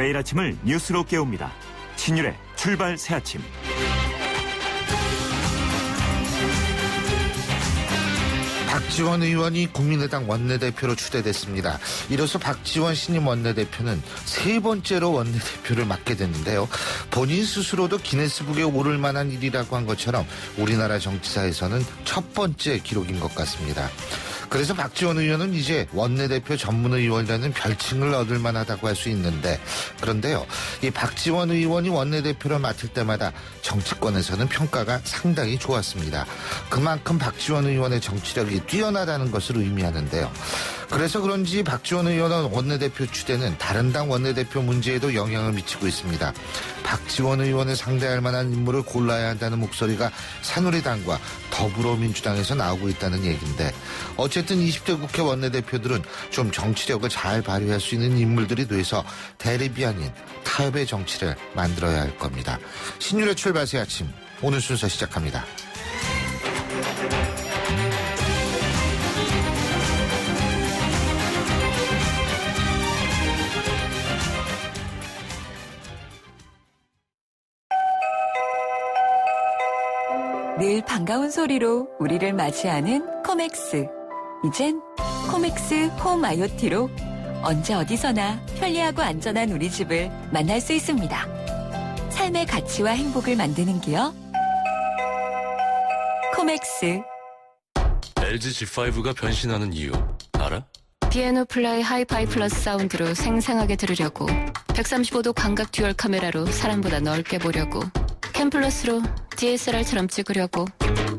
매일 아침을 뉴스로 깨웁니다. 신율의 출발 새아침. 박지원 의원이 국민의당 원내대표로 추대됐습니다. 이로써 박지원 신임 원내대표는 세 번째로 원내대표를 맡게 됐는데요. 본인 스스로도 기네스북에 오를 만한 일이라고 한 것처럼 우리나라 정치사에서는 첫 번째 기록인 것 같습니다. 그래서 박지원 의원은 이제 원내대표 전문의원이라는 별칭을 얻을 만하다고 할 수 있는데, 그런데요, 이 박지원 의원이 원내대표를 맡을 때마다 정치권에서는 평가가 상당히 좋았습니다. 그만큼 박지원 의원의 정치력이 뛰어나다는 것을 의미하는데요. 그래서 그런지 박지원 의원은 원내대표 추대는 다른 당 원내대표 문제에도 영향을 미치고 있습니다. 박지원 의원을 상대할 만한 인물을 골라야 한다는 목소리가 새누리당과 더불어민주당에서 나오고 있다는 얘기인데, 어쨌든 20대 국회 원내대표들은 좀 정치력을 잘 발휘할 수 있는 인물들이 돼서 대립이 아닌 타협의 정치를 만들어야 할 겁니다. 신율의 출발 새 아침, 오늘 순서 시작합니다. 늘 반가운 소리로 우리를 맞이하는 코맥스. 이젠 코맥스 홈 IoT로 언제 어디서나 편리하고 안전한 우리 집을 만날 수 있습니다. 삶의 가치와 행복을 만드는 기업 코맥스. LG G5가 변신하는 이유 알아? 피아노 플라이 하이파이 플러스 사운드로 생생하게 들으려고, 135도 광각 듀얼 카메라로 사람보다 넓게 보려고, 캠 플러스로 DSLR처럼 찍으려고.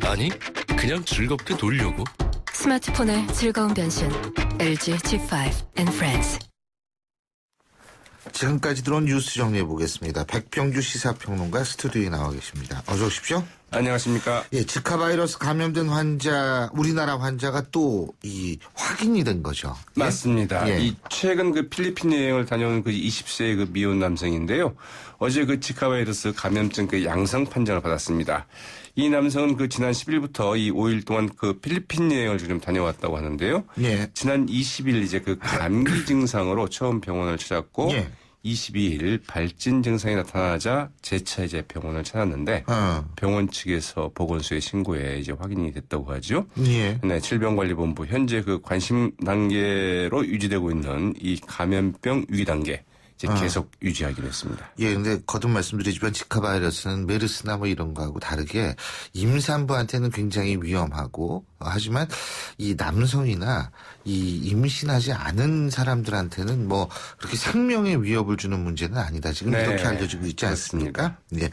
아니, 그냥 즐겁게 돌려고. 스마트폰의 즐거운 변신, LG G5 and Friends. 지금까지 들어온 뉴스 정리해 보겠습니다. 백병규 시사평론가 스튜디오에 나와 계십니다. 어서 오십시오. 안녕하십니까. 예, 지카 바이러스 감염된 환자, 우리나라 환자가 또 확인이 된 거죠. 맞습니다. 예. 이 최근 그 필리핀 여행을 다녀온 그 20세의 그 미혼 남성인데요. 어제 그 지카 바이러스 감염증 그 양성 판정을 받았습니다. 이 남성은 그 지난 10일부터 이 5일 동안 그 필리핀 여행을 지금 다녀왔다고 하는데요. 예. 지난 20일 이제 그 감기 증상으로 처음 병원을 찾았고, 예. 22일 발진 증상이 나타나자 재차 이제 병원을 찾았는데, 병원 측에서 보건소에 신고해 이제 확인이 됐다고 하죠. 예. 네, 질병관리본부 현재 그 관심 단계로 유지되고 있는 이 감염병 위기 단계 이제 계속 유지하기로 했습니다. 예, 근데 거듭 말씀드리지만 지카 바이러스는 메르스나 뭐 이런 거하고 다르게 임산부한테는 굉장히 위험하고, 하지만 이 남성이나 이 임신하지 않은 사람들한테는 뭐 그렇게 생명의 위협을 주는 문제는 아니다. 지금 네, 이렇게 알려지고 있지 않습니까? 예.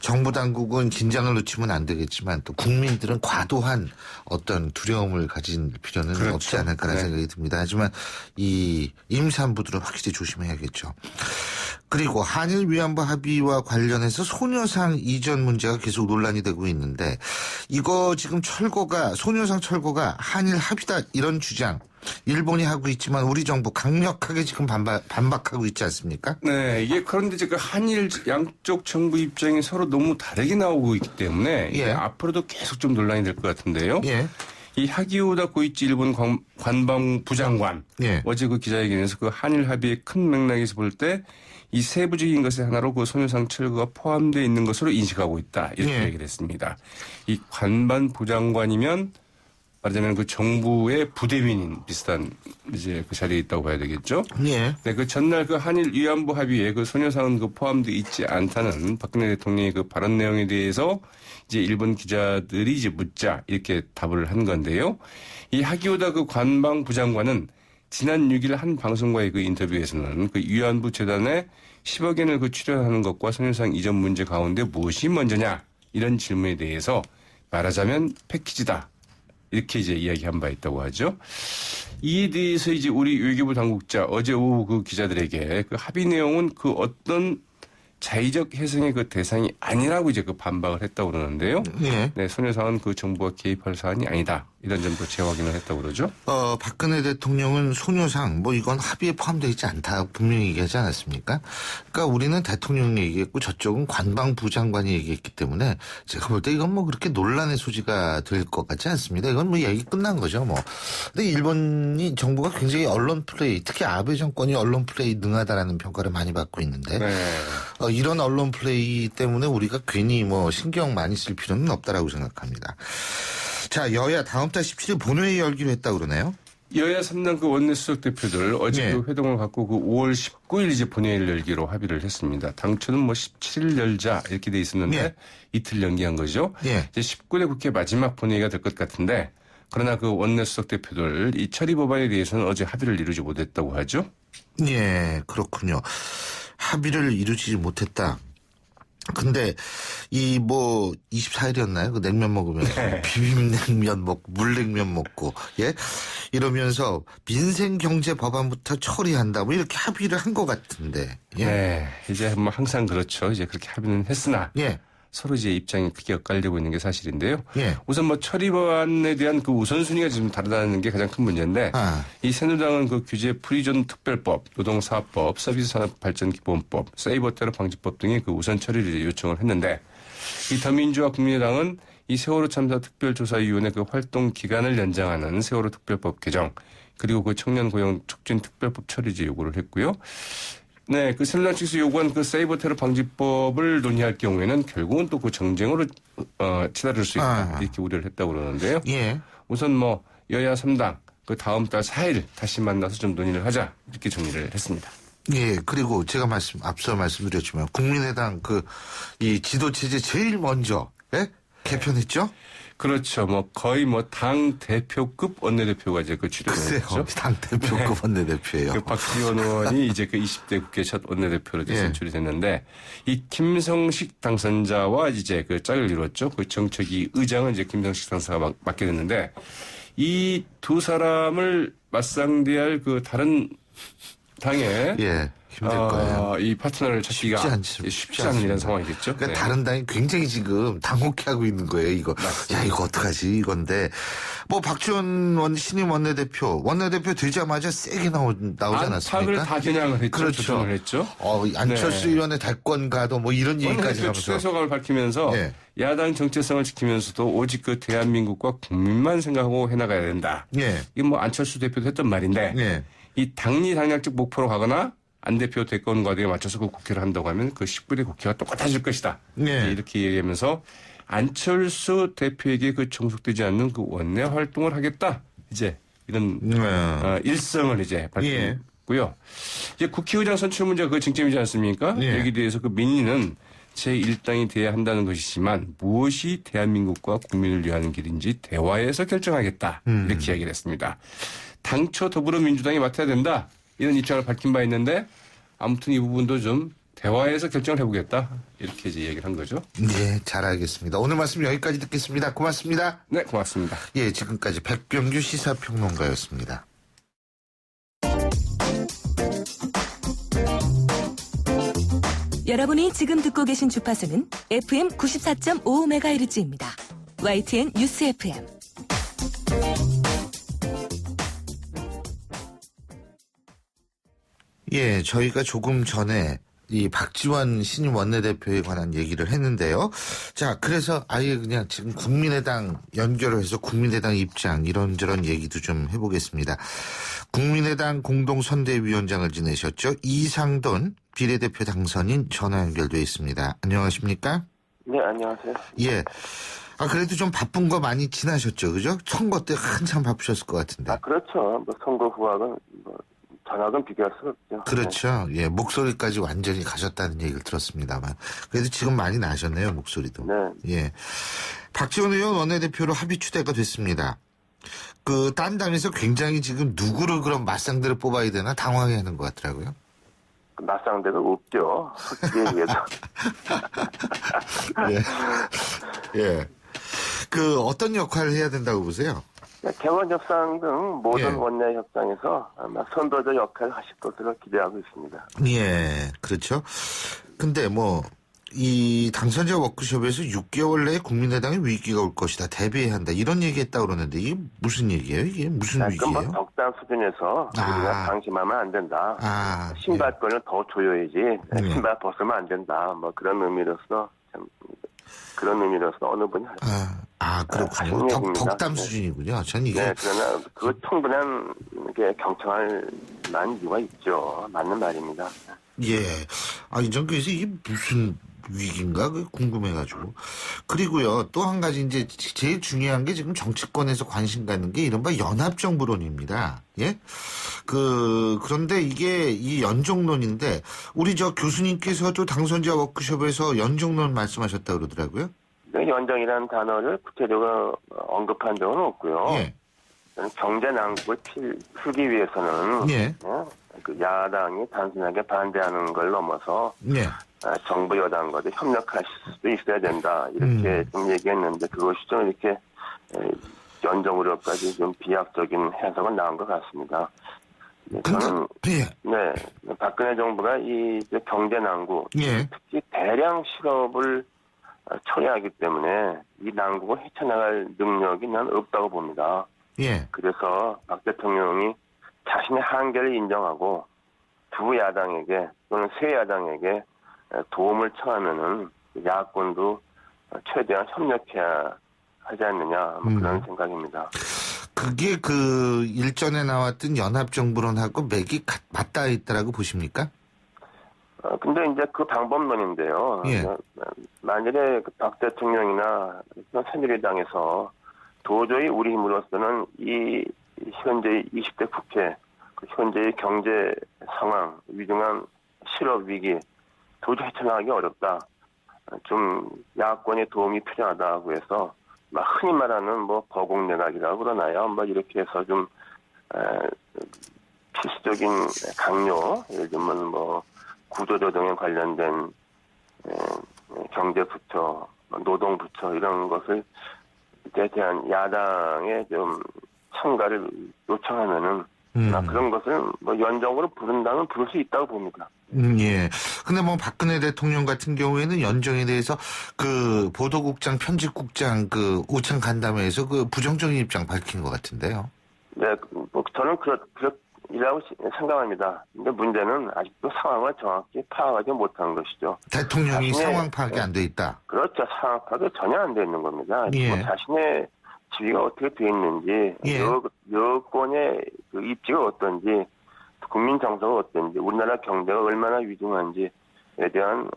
정부 당국은 긴장을 놓치면 안 되겠지만 또 국민들은 과도한 어떤 두려움을 가진 필요는 그렇죠. 없지 않을까라는 생각이 듭니다. 하지만 이 임산부들은 확실히 조심해야겠죠. 그리고 한일 위안부 합의와 관련해서 소녀상 이전 문제가 계속 논란이 되고 있는데, 이거 지금 소녀상 철거가 한일 합의다 이런 주장 일본이 하고 있지만 우리 정부 강력하게 지금 반박하고 있지 않습니까? 네, 이게 그런데 지금 한일 양쪽 정부 입장이 서로 너무 다르게 나오고 있기 때문에 예. 앞으로도 계속 좀 논란이 될 것 같은데요. 예. 이 하기오다 고이치 일본 관방부 장관 예. 어제 그 기자회견에서 그 한일 합의의 큰 맥락에서 볼 때 이 세부적인 것의 하나로 그 소녀상 철거가 포함되어 있는 것으로 인식하고 있다, 이렇게 예. 얘기를 했습니다. 이 관방부 장관이면 말하자면 그 정부의 부대변인 비슷한 이제 그 자리에 있다고 봐야 되겠죠. 예. 네, 그 전날 그 한일 위안부 합의에 그 소녀상은 그 포함되어 있지 않다는 박근혜 대통령의 그 발언 내용에 대해서 이제 일본 기자들이 이제 묻자 이렇게 답을 한 건데요. 이 하기오다 그 관방부 장관은 지난 6일 한 방송과의 그 인터뷰에서는 그 위안부 재단에 10억 엔을 그 출연하는 것과 소녀상 이전 문제 가운데 무엇이 먼저냐, 이런 질문에 대해서 말하자면 패키지다, 이렇게 이제 이야기한 바 있다고 하죠. 이에 대해서 이제 우리 외교부 당국자 어제 오후 그 기자들에게 그 합의 내용은 그 어떤 자의적 해석의 그 대상이 아니라고 이제 그 반박을 했다고 그러는데요. 예. 네, 소녀상은 그 정부가 개입할 사안이 아니다, 이런 점도 재확인을 했다고 그러죠. 박근혜 대통령은 소녀상 뭐 이건 합의에 포함되어 있지 않다 분명히 얘기하지 않았습니까? 그러니까 우리는 대통령이 얘기했고 저쪽은 관방부 장관이 얘기했기 때문에 제가 볼 때 이건 뭐 그렇게 논란의 소지가 될 것 같지 않습니다. 이건 뭐 얘기 끝난 거죠 뭐. 근데 일본이 정부가 굉장히 언론 플레이, 특히 아베 정권이 언론 플레이 능하다라는 평가를 많이 받고 있는데 이런 언론 플레이 때문에 우리가 괜히 뭐 신경 많이 쓸 필요는 없다라고 생각합니다. 자, 여야 다음 달 17일 본회의 열기로 했다고 그러네요. 여야 3당 그 원내수석 대표들 어제 그 회동을 갖고 그 5월 19일 이제 본회의를 열기로 합의를 했습니다. 당초는 뭐 17일 열자 이렇게 돼 있었는데 이틀 연기한 거죠. 이제 19대 국회 마지막 본회의가 될 것 같은데 그러나 그 원내수석 대표들 이 처리 법안에 대해서는 어제 합의를 이루지 못했다고 하죠. 예, 그렇군요. 합의를 이루지 못했다. 근데 이 뭐 24일이었나요? 그 냉면 먹으면 비빔냉면 먹고 물냉면 먹고 이러면서 민생 경제 법안부터 처리한다 뭐 이렇게 합의를 한 것 같은데. 네, 이제 뭐 항상 그렇죠. 이제 그렇게 합의는 했으나 서로 이제 입장이 크게 엇갈리고 있는 게 사실인데요. 우선 뭐 처리 법안에 대한 그 우선순위가 좀 다르다는 게 가장 큰 문제인데 이 새누리당은 그 규제 프리존 특별법, 노동사업법, 서비스산업발전기본법, 세이버 테러 방지법 등의 그 우선 처리를 요청을 했는데 이 더민주와 국민의당은 이 세월호 참사 특별조사위원회 그 활동 기간을 연장하는 세월호 특별법 개정 그리고 그 청년 고용 촉진 특별법 처리제 요구를 했고요. 네, 그 새누리당 측에서 요구한 그 사이버 테러 방지법을 논의할 경우에는 결국은 또 그 정쟁으로 치달을 수 있다 이렇게 우려를 했다고 그러는데요. 우선 뭐 여야 3당 그 다음 달 4일 다시 만나서 좀 논의를 하자 이렇게 정리를 했습니다. 예, 그리고 제가 앞서 말씀드렸지만 국민의당 이 지도 체제 제일 먼저 개편했죠? 그렇죠. 뭐 거의 뭐 당 대표급 원내대표가 이제 그 출연을 했죠. 당 대표급 원내대표예요. 그 박지원 의원이 이제 그 20대 국회 첫 원내대표로 이제 선출이 됐는데 이 김성식 당선자와 이제 그 짝을 이뤘죠. 그 정책위 의장은 이제 김성식 당선자가 맡게 됐는데 이 두 사람을 맞상대할 그 다른 당에 힘들 거예요. 이 파트너를 찾기가 쉽지 않은 이런 상황이겠죠. 그러니까 다른 당이 굉장히 지금 당혹해하고 있는 거예요. 이거. 맞습니다. 야, 이거 어떡하지 이건데. 뭐 박지원 신임 원내대표 되자마자 세게 나오지 않았습니까? 안팎을 다 겨냥을 했죠. 그렇죠. 조정을 했죠. 안철수 의원의 대권가도 뭐 이런 얘기까지 하면서. 추세소감을 밝히면서 야당 정체성을 지키면서도 오직 그 대한민국과 국민만 생각하고 해나가야 된다. 이게 뭐 안철수 대표도 했던 말인데 이 당리 당략적 목표로 가거나 안 대표 대권 과도에 맞춰서 그 국회를 한다고 하면 그 19대 국회가 똑같아질 것이다. 이렇게 얘기하면서 안철수 대표에게 그 종속되지 않는 그 원내 활동을 하겠다. 이제 이런 일성을 이제 밝혔고요. 이제 국회의장 선출 문제가 그 쟁점이지 않습니까? 여기에 대해서 그 민의는 제1당이 돼야 한다는 것이지만 무엇이 대한민국과 국민을 위하는 길인지 대화에서 결정하겠다. 이렇게 이야기를 했습니다. 당초 더불어민주당이 맡아야 된다. 이런 입장을 밝힌 바 있는데 아무튼 이 부분도 좀 대화에서 결정을 해보겠다. 이렇게 이제 얘기를 한 거죠. 네, 잘 알겠습니다. 오늘 말씀 여기까지 듣겠습니다. 고맙습니다. 네, 고맙습니다. 예, 지금까지 백병규 시사평론가였습니다. 여러분이 지금 듣고 계신 주파수는 FM 94.5MHz입니다. YTN 뉴스 FM. 예, 저희가 조금 전에 이 박지원 신임 원내대표에 관한 얘기를 했는데요. 자, 그래서 아예 그냥 지금 국민의당 연결을 해서 국민의당 입장 이런저런 얘기도 좀 해보겠습니다. 국민의당 공동선대위원장을 지내셨죠. 이상돈 비례대표 당선인 전화 연결돼 있습니다. 안녕하십니까? 네, 안녕하세요. 예. 그래도 좀 바쁜 거 많이 지나셨죠, 그죠? 선거 때 한참 바쁘셨을 것 같은데. 그렇죠. 뭐 선거 후하고는 전학은 비교할 수 없죠. 그렇죠. 예, 목소리까지 완전히 가셨다는 얘기를 들었습니다만. 그래도 지금 많이 나셨네요, 목소리도. 예. 박지원 의원 원내대표로 합의 추대가 됐습니다. 딴 당에서 굉장히 지금 누구를 그럼 맞상대를 뽑아야 되나 당황해 하는 것 같더라고요. 맞상대가 없죠. 솔직히 얘기해서. 예. 어떤 역할을 해야 된다고 보세요? 개원 협상 등 모든 원내 협상에서 아마 선도자 역할을 하실 것으로 기대하고 있습니다. 예, 그렇죠. 근데 이 당선자 워크숍에서 6개월 내에 국민의당의 위기가 올 것이다. 대비해야 한다. 이런 얘기했다고 그러는데 이게 무슨 얘기예요? 이게 무슨 위기예요? 뭐 덕담 수준에서 우리가 방심하면 안 된다. 신발끈을 더 조여야지. 신발 벗으면 안 된다. 뭐 그런 의미로서 어느 분이 그렇군요. 덕담 수준이군요. 전 이게. 네, 그러나 그 충분한 게 경청할 만한 이유가 있죠. 맞는 말입니다. 예. 이전 그래서 이게 무슨 위기인가 궁금해가지고. 그리고요, 또 한 가지 이제 제일 중요한 게 지금 정치권에서 관심 갖는 게 이른바 연합정부론입니다. 예? 그런데 이게 이 연정론인데, 우리 저 교수님께서도 당선자 워크숍에서 연정론 말씀하셨다고 그러더라고요. 네, 연정이라는 단어를 구체적으로 언급한 적은 없고요. 예. 경제 난국을 풀기 위해서는 예. 그 야당이 단순하게 반대하는 걸 넘어서 정부 여당과도 협력할 수도 있어야 된다 이렇게 좀 얘기했는데 그것이 좀 이렇게 연정으로까지 좀 비약적인 해석은 나온 것 같습니다. 저는 박근혜 정부가 이 경제 난국 특히 대량 실업을 초래하기 때문에 이 난국을 헤쳐나갈 능력이 난 없다고 봅니다. 그래서 박 대통령이 자신의 한계를 인정하고 두 야당에게 또는 세 야당에게 도움을 청하면은 야권도 최대한 협력해야 하지 않느냐 그런 생각입니다. 그게 그 일전에 나왔던 연합정부론하고 맥이 맞닿아 있다라고 보십니까? 근데 이제 그 방법론인데요. 만일에 박 대통령이나 새누리당에서 도저히 우리 힘으로서는 이 현재 20대 국회, 현재의 경제 상황, 위중한 실업 위기 도저히 헤쳐나가기 어렵다. 좀 야권의 도움이 필요하다고 해서 흔히 말하는 뭐 거국내각이라고 그러나요? 뭐 이렇게 해서 좀 필수적인 강요, 예를 들면 뭐 구조조정에 관련된 경제부처, 노동부처 이런 것을 에 대한 야당의 좀 참가를 요청하면은 그런 것을 뭐 연정으로 부른다면 부를 수 있다고 봅니다. 예. 근데 뭐 박근혜 대통령 같은 경우에는 연정에 대해서 그 보도국장, 편집국장 그 오찬 간담회에서 그 부정적인 입장 밝힌 것 같은데요. 네, 뭐 저는 그렇이라고 생각합니다. 근데 문제는 아직도 상황을 정확히 파악하지 못한 것이죠. 대통령이 상황 파악이 안 돼 있다. 그렇죠. 상황 파악이 전혀 안 돼 있는 겁니다. 뭐 자신의 지위가 어떻게 돼 있는지, 여권의 그 입지가 어떤지, 국민 정서가 어떤지, 우리나라 경제가 얼마나 위중한지에 대한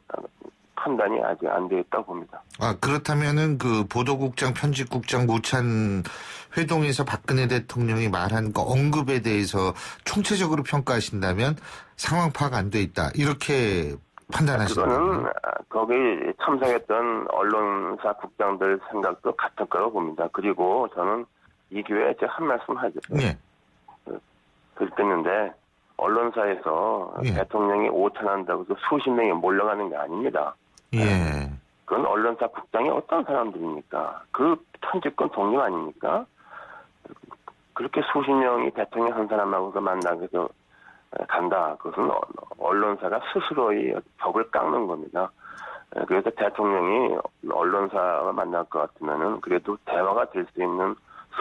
판단이 아직 안 돼 있다고 봅니다. 그렇다면은 그 보도국장, 편집국장 모찬 회동에서 박근혜 대통령이 말한 그 언급에 대해서 총체적으로 평가하신다면 상황 파악 안 돼 있다. 이렇게 판단하시는 거예요? 그거는 거기 참석했던 언론사 국장들 생각도 같을 거라고 봅니다. 그리고 저는 이 기회에 제가 한 말씀 하죠. 그랬는데 언론사에서 대통령이 오찬한다고 해서 수십 명이 몰려가는 게 아닙니다. 그건 언론사 국장이 어떤 사람들입니까? 그 편집권 독립 아닙니까? 그렇게 수십 명이 대통령 한 사람하고서 만나게 해서 간다. 그것은 언론사가 스스로의 벽을 깎는 겁니다. 그래서 대통령이 언론사와 만날 것 같으면은 그래도 대화가 될 수 있는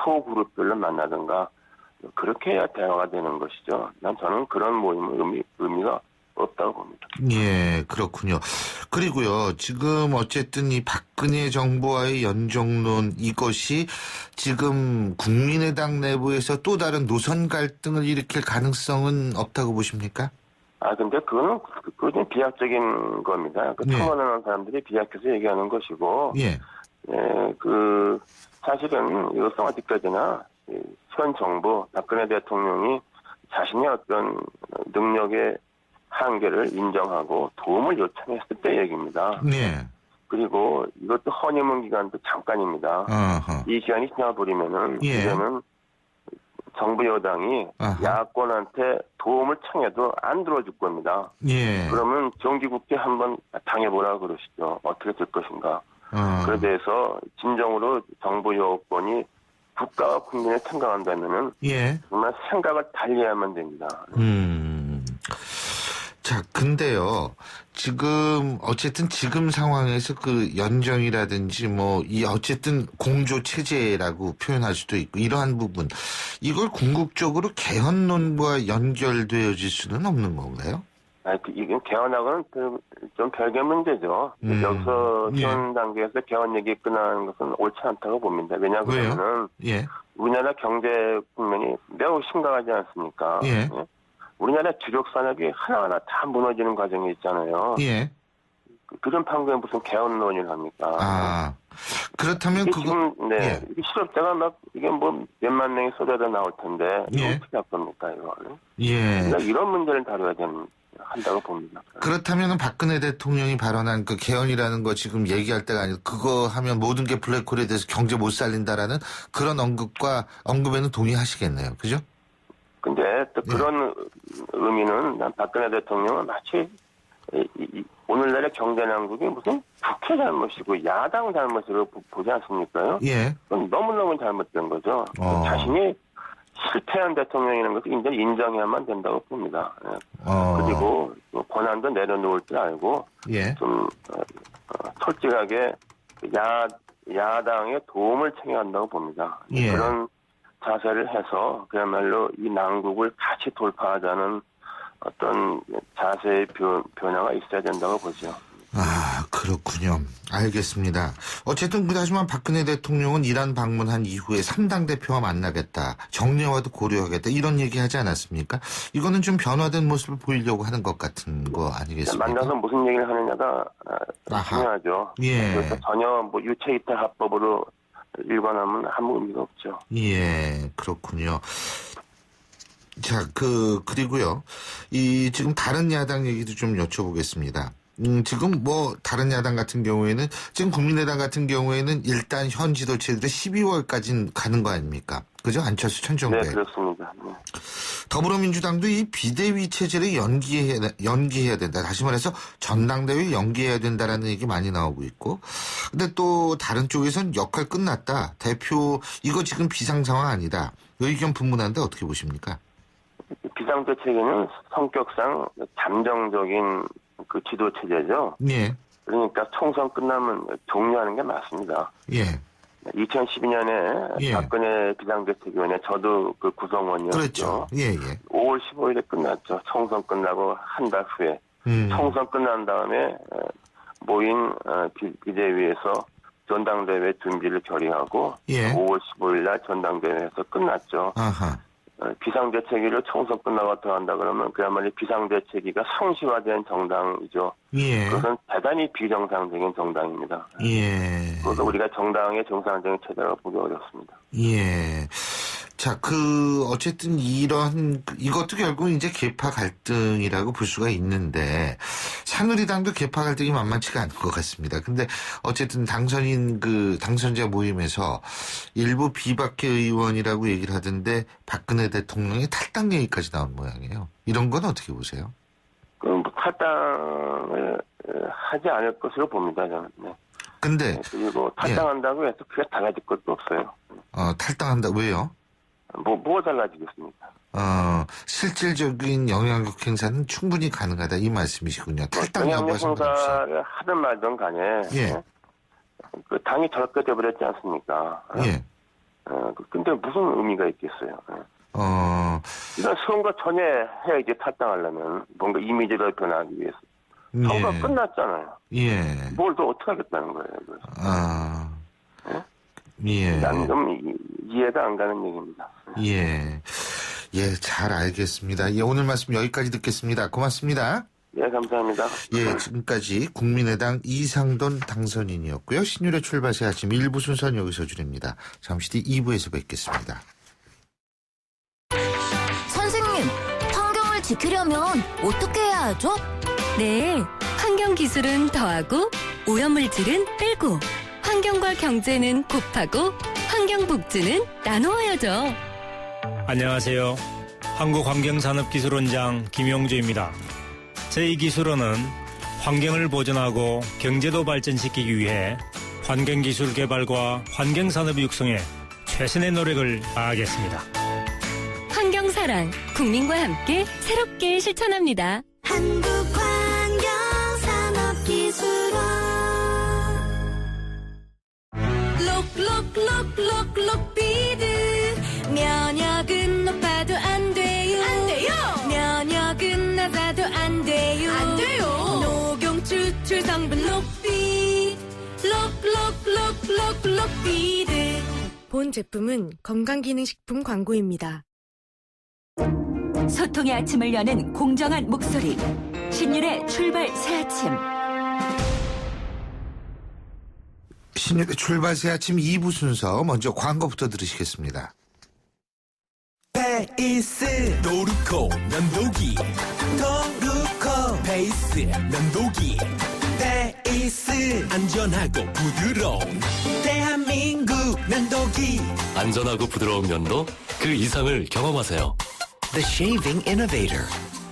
소그룹별로 만나든가 그렇게 해야 대화가 되는 것이죠. 저는 그런 모임은 의미가 없다고 봅니다. 예, 그렇군요. 그리고요, 지금 어쨌든 이 박근혜 정부와의 연정론 이것이 지금 국민의당 내부에서 또 다른 노선 갈등을 일으킬 가능성은 없다고 보십니까? 근데 그건 비약적인 겁니다. 청원하는 사람들이 비약해서 얘기하는 것이고, 사실은 이것은 어디까지나 현 정부, 박근혜 대통령이 자신의 어떤 능력의 한계를 인정하고 도움을 요청했을 때 얘기입니다. 그리고 이것도 허니문 기간도 잠깐입니다. 이 기간이 지나버리면은 이제는 정부 여당이 야권한테 도움을 청해도 안 들어줄 겁니다. 그러면 정기국회 한번 당해보라 그러시죠. 어떻게 될 것인가. 그에 대해서 진정으로 정부 여권이 국가와 국민을 생각한다면은 정말 생각을 달리해야만 됩니다. 자, 근데요. 지금 어쨌든 지금 상황에서 그 연정이라든지 뭐 이 어쨌든 공조 체제라고 표현할 수도 있고 이러한 부분 이걸 궁극적으로 개헌론과 연결되어질 수는 없는 건가요? 이게 개헌하고는 좀 별개 문제죠. 여기서 현 단계에서 개헌 얘기 끝나는 것은 옳지 않다고 봅니다. 왜냐하면 예. 우리나라 경제 국면이 매우 심각하지 않습니까? 예. 우리나라 주력 산업이 하나하나 다 무너지는 과정이 있잖아요. 예. 그런 판국에 무슨 개헌론을 합니까? 아, 그렇다면 그거 지금 예. 이게 실업자가 막 이게 뭐 몇만 명이 쏟아져 나올 텐데 예. 어떻게 할 겁니까 이거? 예. 그러니까 이런 문제를 다뤄야 한다고 봅니다. 그렇다면 박근혜 대통령이 발언한 그 개헌이라는 거 지금 얘기할 때가 아니고 그거 하면 모든 게 블랙홀에 대해서 경제 못 살린다라는 그런 언급에는 동의하시겠네요. 그죠? 근데 또 그런 의미는 난 박근혜 대통령은 마치 오늘날의 경제 난국이 무슨 국회 잘못이고 야당 잘못으로 보지 않습니까? 예. 그건 너무너무 잘못된 거죠. 자신이 실패한 대통령이라는 것을 이제 인정해야만 된다고 봅니다. 그리고 권한도 내려놓을 줄 알고 예. 좀 솔직하게 야당의 도움을 청해야 한다고 봅니다. 예. 그런 자세를 해서 그야말로 이 난국을 같이 돌파하자는 어떤 자세의 변화가 있어야 된다고 보죠. 아, 그렇군요. 알겠습니다. 어쨌든 하지만 박근혜 대통령은 이란 방문한 이후에 3당 대표와 만나겠다. 정례화도 고려하겠다. 이런 얘기하지 않았습니까? 이거는 좀 변화된 모습을 보이려고 하는 것 같은 거 아니겠습니까? 만나서 무슨 얘기를 하느냐가 중요하죠. 예. 그래서 전혀 뭐 유체이탈 합법으로 일관하면 아무 의미가 없죠. 예, 그렇군요. 자, 그리고요. 지금 다른 야당 얘기도 좀 여쭤보겠습니다. 지금 다른 야당 같은 경우에는, 지금 국민의당 같은 경우에는 일단 현 지도체들이 12월까지는 가는 거 아닙니까? 그죠? 안철수 천정배. 네, 그렇습니다. 네. 더불어민주당도 이 비대위 체제를 연기해야 된다. 다시 말해서 전당대회 연기해야 된다라는 얘기 많이 나오고 있고. 근데 또 다른 쪽에서는 역할 끝났다. 대표, 이거 지금 비상 상황 아니다. 의견 분분한데 어떻게 보십니까? 비상대책에는 성격상 잠정적인 그 지도체제죠. 예. 그러니까 총선 끝나면 종료하는 게 맞습니다. 예. 2012년에 예. 박근혜 비상대책위원회 저도 그 구성원이었죠. 그렇죠. 예, 예. 5월 15일에 끝났죠. 총선 끝나고 한 달 후에. 총선 끝난 다음에 모인 비대위에서 전당대회 준비를 결의하고 예. 5월 15일 날 전당대회에서 끝났죠. 아하. 비상대책위를 총선 끝나고 들어간다 그러면 그야말로 비상대책위가 상시화된 정당이죠. 예. 그것은 대단히 비정상적인 정당입니다. 예. 그래서 우리가 정당의 정상적인 체제라고 보기 어렵습니다. 예. 자, 어쨌든 이것도 결국 이제 계파 갈등이라고 볼 수가 있는데, 새누리당도 계파 갈등이 만만치가 않은 것 같습니다. 근데 어쨌든 당선자 모임에서 일부 비박계 의원이라고 얘기를 하던데, 박근혜 대통령의 탈당 얘기까지 나온 모양이에요. 이런 건 어떻게 보세요? 그럼 탈당을 하지 않을 것으로 봅니다, 저는. 네. 근데. 그리고 탈당한다고 해서 그게 달라질 것도 없어요. 탈당한다, 왜요? 뭐가 달라지겠습니까? 실질적인 영향력 행사는 충분히 가능하다 이 말씀이시군요. 탈당 영향력 여부와 행사를 하든 말든 간에 예. 그 당이 저렇게 돼버렸지 않습니까? 예. 근데 무슨 의미가 있겠어요? 이런 선거 전에 해야지 탈당하려면 뭔가 이미지를 변화하기 위해서. 선거 예. 끝났잖아요. 예. 뭘 더 어떻게 하겠다는 거예요? 예. 난 좀 이해가 안 가는 얘기입니다. 예. 예, 잘 알겠습니다. 예, 오늘 말씀 여기까지 듣겠습니다. 고맙습니다. 예, 감사합니다. 예, 지금까지 국민의당 이상돈 당선인이었고요. 신율의 출발새 아침 1부 순서는 여기서 줄입니다. 잠시 뒤 2부에서 뵙겠습니다. 선생님, 환경을 지키려면 어떻게 해야 하죠? 네, 환경기술은 더하고 오염물질은 빼고 환경과 경제는 곱하고 환경복지는 나누어야죠. 안녕하세요. 한국환경산업기술원장 김용주입니다. 제2기술원은 환경을 보존하고 경제도 발전시키기 위해 환경기술 개발과 환경산업 육성에 최선의 노력을 다하겠습니다. 환경사랑, 국민과 함께 새롭게 실천합니다. 한국 록록비드. 면역은 높아도 안 돼요. 안 돼요. 면역은 낮아도 안 돼요. 안 돼요. 녹용 추출 성분 록비. 록록록록록비드. 본 제품은 건강기능식품 광고입니다. 소통의 아침을 여는 공정한 목소리. 신율의 출발 새 아침. 신율의 출발 새 아침 2부 순서 먼저 광고부터 들으시겠습니다. 베이스 도르코 면도기 도르코 베이스 면도기 베이스 안전하고 부드러운 대한민국 면도기 안전하고 부드러운 면도 그 이상을 경험하세요. The Shaving Innovator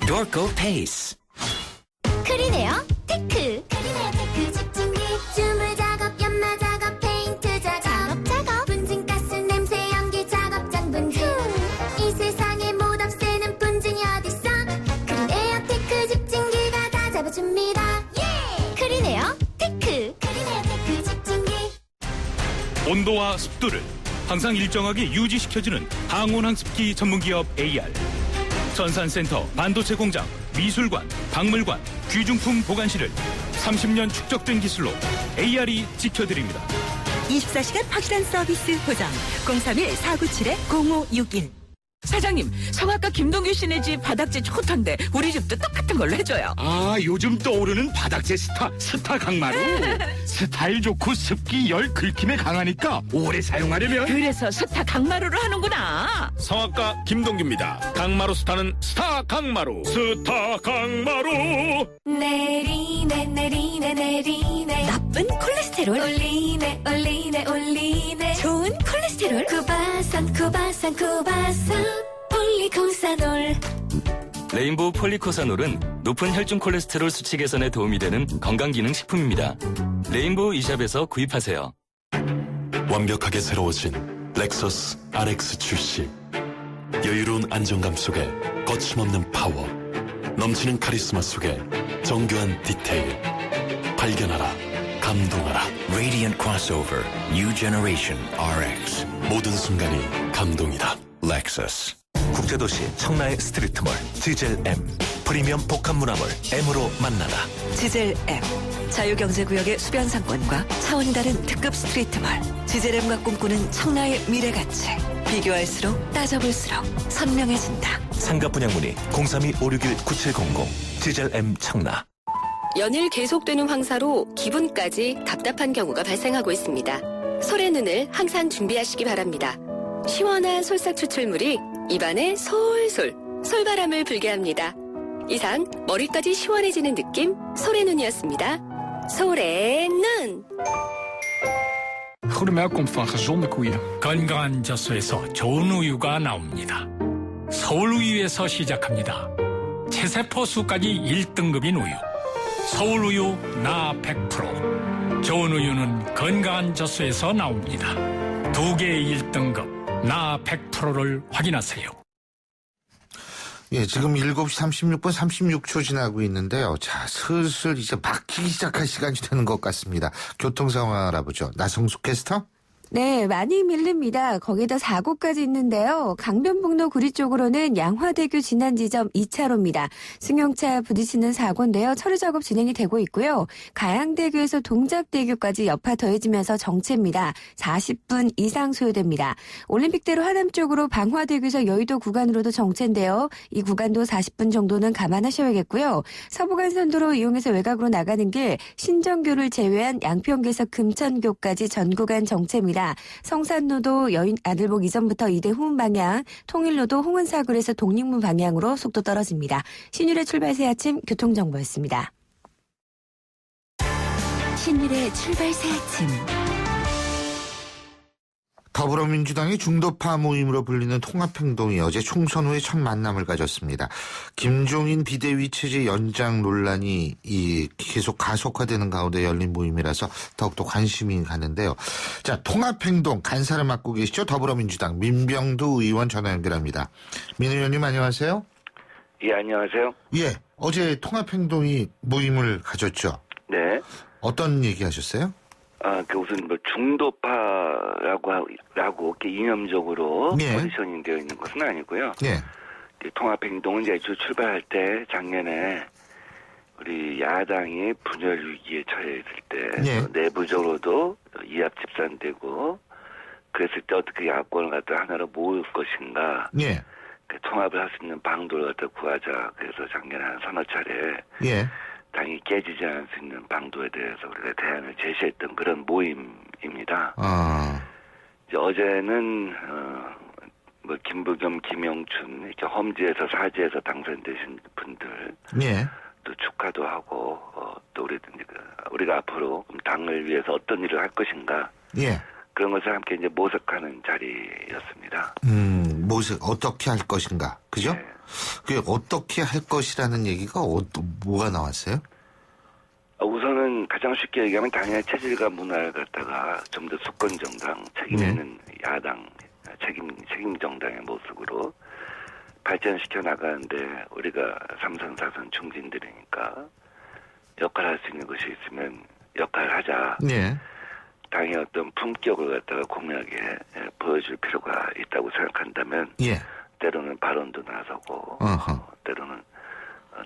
Dorco Pace 크리네어 테크. 크리네어 테크 집중기. 주물 작업, 연마 작업, 페인트 작업. 분진가스, 냄새, 연기 작업장 분진. 이 세상에 못 없애는 분진이 어딨어. 크리네어 테크 집중기가 다 잡아줍니다. 예! 크리네어 테크. 크리네어 테크 집중기. 온도와 습도를 항상 일정하게 유지시켜주는 항온항습기 전문기업 AR. 전산센터, 반도체 공장, 미술관, 박물관, 귀중품 보관실을 30년 축적된 기술로 AR이 지켜드립니다. 24시간 확실한 서비스 보장. 031-497-0561. 사장님, 성악가 김동규 씨네 집 바닥재 좋던데 우리 집도 똑같은 걸로 해줘요. 아, 요즘 떠오르는 바닥재 스타 강마루. 스타일 좋고 습기 열 긁힘에 강하니까 오래 사용하려면 그래서 스타 강마루로 하는구나. 성악가 김동규입니다. 강마루 스타는 스타 강마루. 스타 강마루. 내리네 내리네 내리네. 나쁜 콜레스테롤 올리네 올리네 올리네. 좋은 콜레스테롤 쿠바산 쿠바산 쿠바산 폴리코사놀. 레인보우 폴리코사놀은 높은 혈중 콜레스테롤 수치 개선에 도움이 되는 건강기능식품입니다. 레인보우 이샵에서 구입하세요. 완벽하게 새로워진 렉서스 RX 출시. 여유로운 안정감 속에 거침없는 파워. 넘치는 카리스마 속에 정교한 디테일. 발견하라. 감동하라. Radiant Crossover New Generation RX 모든 순간이 감동이다. Lexus 국제도시 청라의 스트리트몰 지젤 M 프리미엄 복합문화몰 M으로 만나다. 지젤 M. 자유경제구역의 수변 상권과 차원이 다른 특급 스트리트몰. 지젤 M과 꿈꾸는 청라의 미래가치. 비교할수록 따져볼수록 선명해진다. 상가 분양문의 032-561-9700 지젤 M 청라. 연일 계속되는 황사로 기분까지 답답한 경우가 발생하고 있습니다. 솔의 눈을 항상 준비하시기 바랍니다. 시원한 솔싹 추출물이 입안에 솔솔 솔바람을 불게 합니다. 이상 머리까지 시원해지는 느낌 솔의 눈이었습니다. 솔의 눈. Goede melk komt van gezonde koeien. 건강한 젖소에서 좋은 우유가 나옵니다. 서울우유에서 시작합니다. 체세포 수까지 1등급인 우유. 서울우유 나 100%. 좋은 우유는 건강한 젖소에서 나옵니다. 두 개의 1등급 나 100%를 확인하세요. 예, 지금 7시 36분 36초 지나고 있는데요. 자, 슬슬 이제 막히기 시작할 시간이 되는 것 같습니다. 교통 상황 알아보죠. 나성숙 캐스터? 네, 많이 밀립니다. 거기다 사고까지 있는데요. 강변북로 구리 쪽으로는 양화대교 지난 지점 2차로입니다. 승용차 부딪히는 사고인데요. 처리 작업 진행이 되고 있고요. 가양대교에서 동작대교까지 여파 더해지면서 정체입니다. 40분 이상 소요됩니다. 올림픽대로 하남 쪽으로 방화대교에서 여의도 구간으로도 정체인데요. 이 구간도 40분 정도는 감안하셔야겠고요. 서부간선도로 이용해서 외곽으로 나가는 길 신정교를 제외한 양평에서 금천교까지 전 구간 정체입니다. 성산로도 여인 아들복 이전부터 이대 후문 방향, 통일로도 홍은사거리에서 독립문 방향으로 속도 떨어집니다. 신율의 출발 새 아침 교통정보였습니다. 신율의 출발 새 아침. 더불어민주당의 중도파 모임으로 불리는 통합행동이 어제 총선 후에 첫 만남을 가졌습니다. 김종인 비대위 체제 연장 논란이 계속 가속화되는 가운데 열린 모임이라서 더욱더 관심이 가는데요. 자, 통합행동 간사를 맡고 계시죠? 더불어민주당 민병두 의원 전화 연결합니다. 민 의원님 안녕하세요. 예, 안녕하세요. 예, 어제 통합행동이 모임을 가졌죠? 네. 어떤 얘기 하셨어요? 우선 뭐 중도파라고 이렇게 이념적으로 예. 포지셔닝 되어 있는 것은 아니고요. 예. 통합행동은 이제 출발할 때 작년에 우리 야당이 분열 위기에 처해 있을 때 예. 내부적으로도 이합 집산되고 그랬을 때 어떻게 야권을 갖다 하나로 모을 것인가. 예. 통합을 할 수 있는 방도를 갖다 구하자. 그래서 작년에 한 서너 차례 예. 당이 깨지지 않을 수 있는 방도에 대해서 우리가 대안을 제시했던 그런 모임입니다. 이제 어제는 뭐 김부겸, 김영춘 이렇게 험지에서 사지에서 당선되신 분들 예. 또 축하도 하고 또 우리가 앞으로 당을 위해서 어떤 일을 할 것인가. 예. 그런 것을 함께 이제 모색하는 자리였습니다. 모색 어떻게 할 것인가, 그죠? 네. 그 어떻게 할 것이라는 얘기가 뭐가 나왔어요? 우선은 가장 쉽게 얘기하면 당의 체질과 문화를 갖다가 좀 더 수권 정당, 책임 있는 야당, 책임 정당의 모습으로 발전시켜 나가는데 우리가 삼선 사선 중진들이니까 역할할 수 있는 것이 있으면 역할을 하자. 네. 당의 어떤 품격을 갖다가 공명하게 보여줄 필요가 있다고 생각한다면 예. 때로는 발언도 나서고 때로는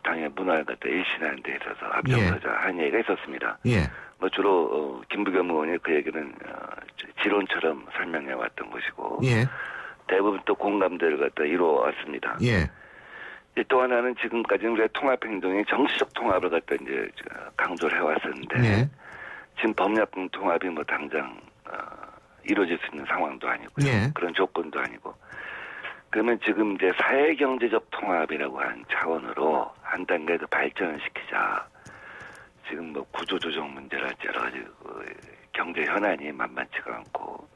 당의 문화를 갖다 일신하는 데 있어서 앞장서자 하는 얘기가 있었습니다. 예. 뭐 주로 김부겸 의원이 그 얘기는 지론처럼 설명해 왔던 것이고 예. 대부분 또 공감대를 갖다 이루어 왔습니다. 예. 또 하나는 지금까지는 우리가 통합행동이 정치적 통합을 갖다 이제 강조를 해왔었는데 예. 지금 법약공 통합이 뭐 당장 이루어질 수 있는 상황도 아니고요. 예. 그런 조건도 아니고. 그러면 지금 이제 사회경제적 통합이라고 하는 차원으로 한 단계 더 발전을 시키자. 지금 뭐 구조조정 문제랄지 여러 가지 경제 현안이 만만치가 않고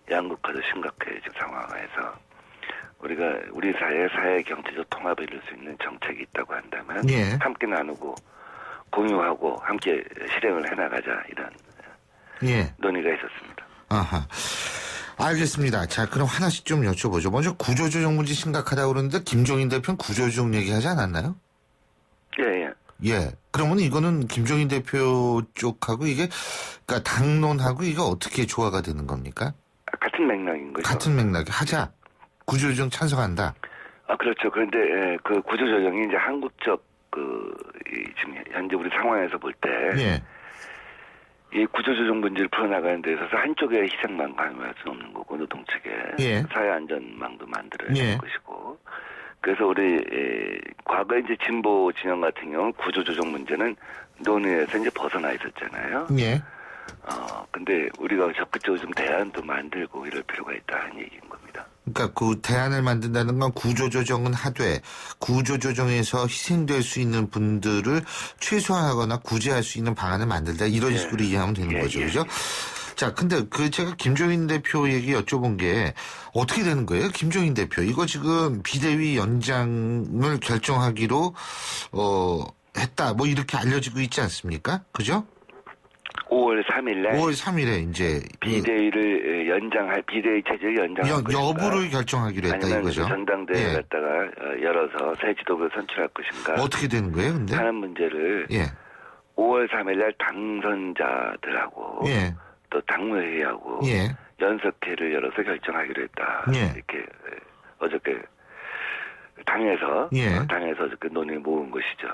양극화도 심각해진 상황에서 우리가 우리 사회 경제적 통합을 이룰 수 있는 정책이 있다고 한다면 예. 함께 나누고 공유하고 함께 실행을 해나가자 이런 논의가 있었습니다. 아하. 알겠습니다. 자, 그럼 하나씩 좀 여쭤보죠. 먼저 구조조정 문제 심각하다고 그러는데 김종인 대표는 구조조정 얘기하지 않았나요? 예. 예. 그러면 이거는 김종인 대표 쪽하고 이게 그러니까 당론하고 이거 어떻게 조화가 되는 겁니까? 같은 맥락인 거죠. 같은 맥락에 하자. 구조조정 찬성한다. 그렇죠. 그런데 그 구조조정이 이제 한국적 지금 현재 우리 상황에서 볼 때 이 구조조정 문제를 풀어나가는 데 있어서 한쪽의 희생만 강요할 수는 없는 거고 노동 측에 사회안전망도 만들어야 되는 것이고 그래서 우리 과거 이제 진보 진영 같은 경우는 구조조정 문제는 논의에서 이제 벗어나 있었잖아요. 예. 근데 우리가 적극적으로 좀 대안도 만들고 이럴 필요가 있다는 얘기인 겁니다. 그러니까 그 대안을 만든다는 건 구조조정은 하되 구조조정에서 희생될 수 있는 분들을 최소화하거나 구제할 수 있는 방안을 만들자 이런 식으로 이해하면 되는 거죠. 그죠? 자, 근데 제가 김종인 대표 얘기 여쭤본 게 어떻게 되는 거예요? 김종인 대표. 이거 지금 비대위 연장을 결정하기로 했다. 뭐 이렇게 알려지고 있지 않습니까? 그죠? 5월 3일에 5월 3일에 이제 비대위를 비대위 체제를 연장할 것인가 여부를 결정하기로 했다 아니면 이거죠. 전당대회 갖다가 열어서 새 지도부를 선출할 것인가 어떻게 되는 거예요, 근데? 하는 문제를 5월 3일날 당선자들하고 또 당무회의하고 연석회를 열어서 결정하기로 했다. 이렇게 어저께 당에서 어저께 논의 모은 것이죠.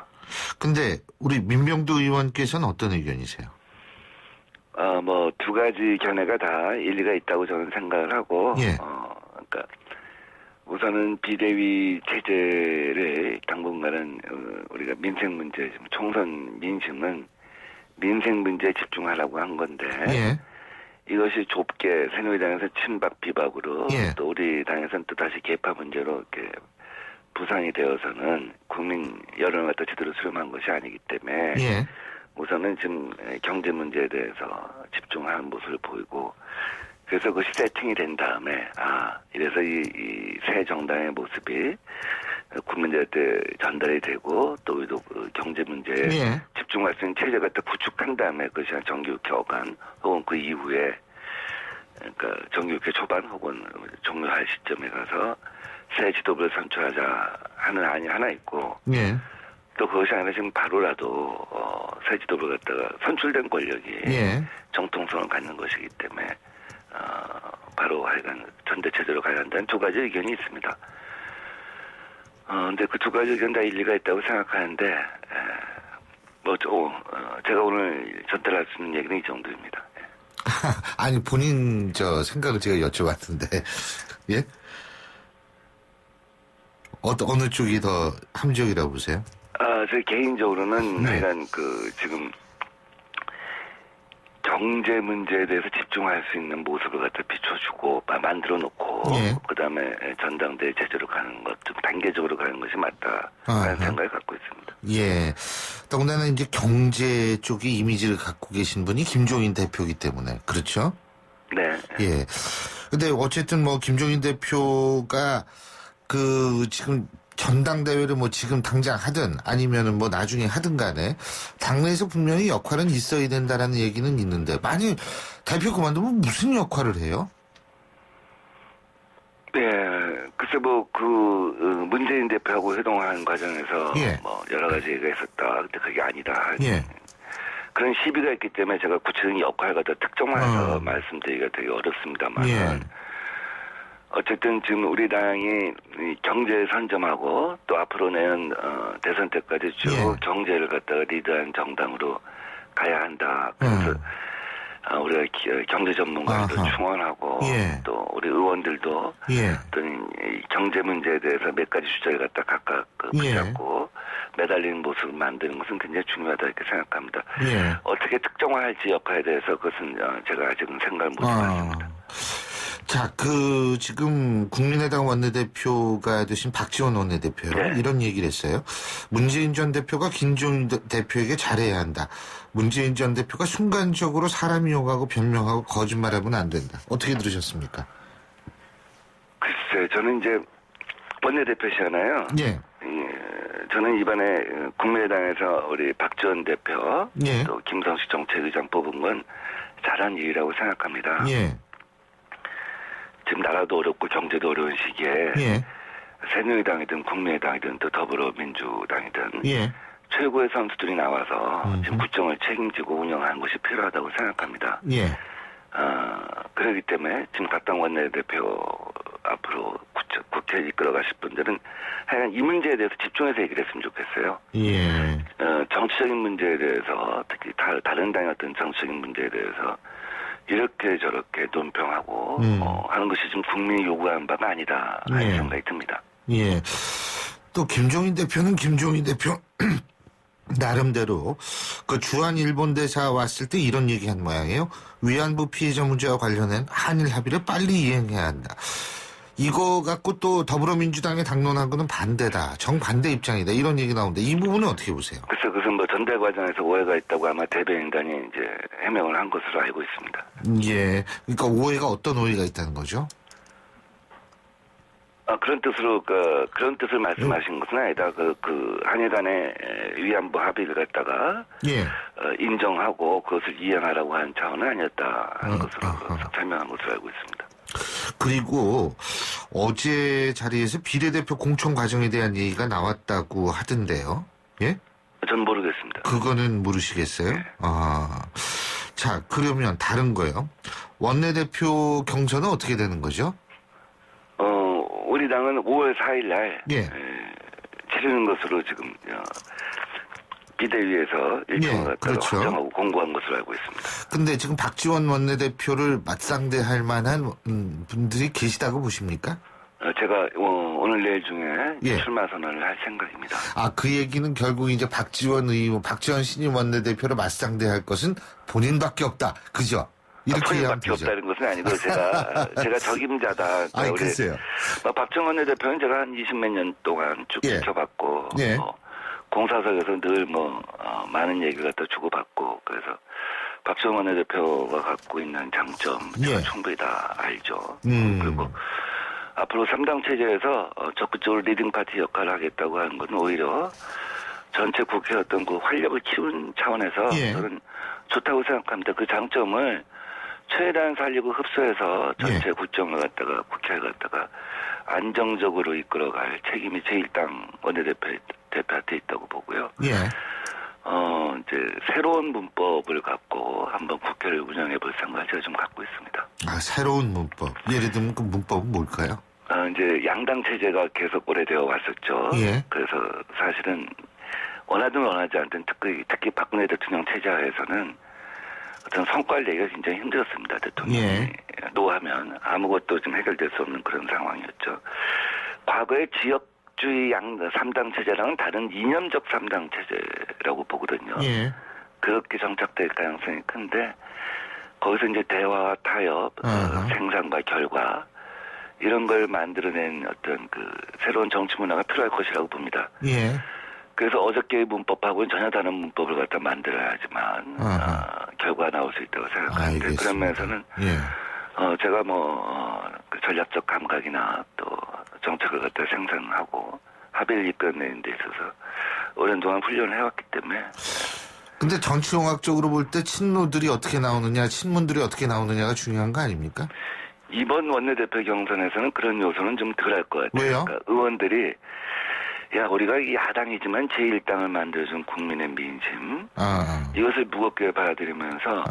근데 우리 민병두 의원께서는 어떤 의견이세요? 뭐 두 가지 견해가 다 일리가 있다고 저는 생각을 하고 그러니까 우선은 비대위 체제를 당분간은 우리가 민생 문제 총선 민심은 민생 문제에 집중하라고 한 건데 이것이 좁게 새누리당에서 친박 비박으로 또 우리 당에서는 또 다시 개파 문제로 이렇게 부상이 되어서는 국민 여론을 갖다 제대로 수렴한 것이 아니기 때문에 우선은 지금 경제 문제에 대해서 집중하는 모습을 보이고 그래서 그것이 세팅이 된 다음에 이래서 이 새 정당의 모습이 국민들한테 전달이 되고 또 우리도 그 경제 문제에 집중할 수 있는 체제가 또 구축한 다음에 그것이 정기국회 어간 혹은 그 이후에 그러니까 정기국회 초반 혹은 종료할 시점에 가서 새 지도부를 선출하자 하는 안이 하나 있고 또 그것이 아니라 지금 바로라도 새 지도부를 갖다가 선출된 권력이 예. 정통성을 갖는 것이기 때문에 바로 하여간 전대체제로 가야 한다는 두 가지 의견이 있습니다. 근데 그 두 가지 의견 다 일리가 있다고 생각하는데 제가 오늘 전달할 수 있는 얘기는 이 정도입니다. 아니 본인 생각을 제가 여쭤봤는데 예? 어느 쪽이 더 합리적이라고 보세요? 제 개인적으로는 하여간 지금 경제 문제에 대해서 집중할 수 있는 모습을 갖다 비춰주고 만들어 놓고 그다음에 전당대회 제대로 가는 것, 좀 단계적으로 가는 것이 맞다 하는 생각을 갖고 있습니다. 예. 더군다나 이제 경제 쪽의 이미지를 갖고 계신 분이 김종인 대표이기 때문에 그렇죠? 네. 예. 근데 어쨌든 김종인 대표가 지금 전당대회를 지금 당장 하든 아니면은 나중에 하든 간에 당내에서 분명히 역할은 있어야 된다라는 얘기는 있는데 만약 대표 그만두면 무슨 역할을 해요? 네, 글쎄 문재인 대표하고 회동하는 과정에서 여러 가지 얘기가 있었다. 근데 그게 아니다. 그런 시비가 있기 때문에 제가 구체적인 역할을 갖다 특정해서 말씀드리기가 되게 어렵습니다만. 어쨌든 지금 우리 당이 경제 선점하고 또 앞으로 내년 대선 때까지 쭉 경제를 갖다가 리드한 정당으로 가야 한다. 그래서 우리가 경제 전문가들도 충원하고 또 우리 의원들도 또 경제 문제에 대해서 몇 가지 주제를 갖다 각각 붙잡고 매달리는 모습을 만드는 것은 굉장히 중요하다 이렇게 생각합니다. 어떻게 특정화할지 역할에 대해서 그것은 제가 아직은 생각을 못 해봤습니다. 자, 지금 국민의당 원내대표가 되신 박지원 원내대표요. 이런 얘기를 했어요. 문재인 전 대표가 김종인 대표에게 잘해야 한다. 문재인 전 대표가 순간적으로 사람 이용하고 변명하고 거짓말하면 안 된다. 어떻게 들으셨습니까? 글쎄, 저는 이제 원내대표시잖아요. 예. 저는 이번에 국민의당에서 우리 박지원 대표 또 김성식 정책의장 뽑은 건 잘한 일이라고 생각합니다. 지금 나라도 어렵고 경제도 어려운 시기에 새누리당이든 국민의당이든 또 더불어민주당이든 최고의 선수들이 나와서 지금 국정을 책임지고 운영하는 것이 필요하다고 생각합니다. 그렇기 때문에 지금 각 당 원내대표 앞으로 국회에 이끌어가실 분들은 하여간 이 문제에 대해서 집중해서 얘기를 했으면 좋겠어요. 정치적인 문제에 대해서 특히 다른 당의 어떤 정치적인 문제에 대해서 이렇게 저렇게 논평하고 하는 것이 지금 국민이 요구하는 바가 아니다 하는 생각이 듭니다. 예. 또 김종인 대표는 김종인 대표 나름대로 주한 일본 대사 왔을 때 이런 얘기한 모양이에요. 위안부 피해자 문제와 관련된 한일 합의를 빨리 이행해야 한다. 이거 갖고 또 더불어민주당에 당론한 거는 반대다. 정반대 입장이다. 이런 얘기 나오는데 이 부분은 어떻게 보세요? 글쎄 그것은 전대 과정에서 오해가 있다고 아마 대변인단이 이제 해명을 한 것으로 알고 있습니다. 예. 그러니까 오해가 어떤 오해가 있다는 거죠? 그런 뜻을 말씀하신 것은 아니다. 한일 간의 위안부 합의를 갖다가 인정하고 그것을 이행하라고 하는 차원은 아니었다 하는 것으로 설명한 것으로 알고 있습니다. 그리고 어제 자리에서 비례대표 공천 과정에 대한 얘기가 나왔다고 하던데요. 예? 전 모르겠습니다. 그거는 모르시겠어요? 자, 그러면 다른 거요. 원내대표 경선은 어떻게 되는 거죠? 우리 당은 5월 4일 날 치르는 것으로 지금 비대위에서 일정을 확정하고 공고한 것으로 알고 있습니다. 근데 지금 박지원 원내대표를 맞상대할 만한 분들이 계시다고 보십니까? 제가 오늘 내일 중에 출마 선언을 할 생각입니다. 그 얘기는 결국 이제 박지원 신임 원내대표를 맞상대할 것은 본인밖에 없다. 그죠? 이렇게 이해하면 되죠. 없다는 것은 아니고 제가 적임자다. 글쎄요. 박정원 원내대표는 제가 한 20몇 년 동안 쭉 지켜봤고 공사석에서 늘 많은 얘기를 갖다 주고받고 그래서 박정원 원내대표가 갖고 있는 장점 제가 충분히 다 알죠. 그리고 앞으로 3당 체제에서 적극적으로 리딩 파티 역할을 하겠다고 하는 건 오히려 전체 국회의 어떤 활력을 키우는 차원에서 저는 좋다고 생각합니다. 그 장점을 최대한 살리고 흡수해서 전체 국정을 갖다가 국회를 갖다가 안정적으로 이끌어갈 책임이 제1당 원내대표한테 있다고 보고요. 이제 새로운 문법을 갖고 한번 국회를 운영해 볼 생각을 제가 좀 갖고 있습니다. 아, 새로운 문법. 예를 들면 그 문법은 뭘까요? 이제 양당 체제가 계속 오래되어 왔었죠. 예. 그래서 사실은 원하든 원하지 않든 특히 박근혜 대통령 체제하에서는 어떤 성과를 내기가 굉장히 힘들었습니다. 대통령이 노하면 아무것도 좀 해결될 수 없는 그런 상황이었죠. 과거의 지역주의 3당 체제랑은 다른 이념적 3당 체제라고 보거든요. 예. 그렇게 정착될 가능성이 큰데 거기서 이제 대화와 타협, 생산과 결과 이런 걸 만들어낸 어떤 그 새로운 정치 문화가 필요할 것이라고 봅니다. 예. 그래서 어저께의 문법하고는 전혀 다른 문법을 갖다 만들어야지만 결과가 나올 수 있다고 생각하는데 알겠습니다. 그런 면에서는 제가 그 전략적 감각이나 또 정책을 갖다 생산하고 합의를 이끌어내는 데 있어서 오랜 동안 훈련을 해왔기 때문에. 근데 정치용학적으로 볼 때 친노들이 어떻게 나오느냐, 친문들이 어떻게 나오느냐가 중요한 거 아닙니까? 이번 원내대표 경선에서는 그런 요소는 좀 덜할 것 같아요. 왜요? 그러니까 의원들이 우리가 야당이지만 제1당을 만들어준 국민의 민심 이것을 무겁게 받아들이면서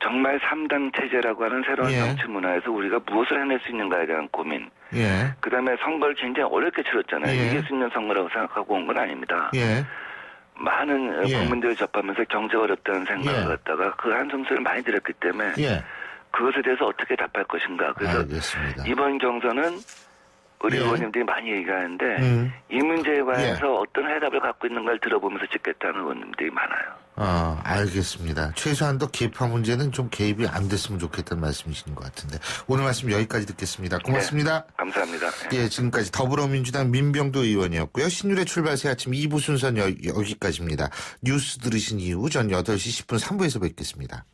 정말 3당 체제라고 하는 새로운 정치 문화에서 우리가 무엇을 해낼 수 있는가에 대한 고민 그다음에 선거를 굉장히 어렵게 치렀잖아요. 이길 수 있는 선거라고 생각하고 온 건 아닙니다. 많은 국민들을 접하면서 경제가 어렵다는 생각을 갖다가 그 한숨소리를 많이 들었기 때문에 그것에 대해서 어떻게 답할 것인가. 그래서 알겠습니다. 이번 경선은 우리 의원님들이 많이 얘기하는데 이 문제에 관해서 어떤 해답을 갖고 있는가를 들어보면서 찍겠다는 의원님들이 많아요. 알겠습니다. 최소한도 계파 문제는 좀 개입이 안 됐으면 좋겠다는 말씀이신 것 같은데 오늘 말씀 여기까지 듣겠습니다. 고맙습니다. 네, 감사합니다. 예, 지금까지 더불어민주당 민병도 의원이었고요. 신율의 출발 새 아침 2부 순서는 여기까지입니다. 뉴스 들으신 이후 전 8시 10분 3부에서 뵙겠습니다.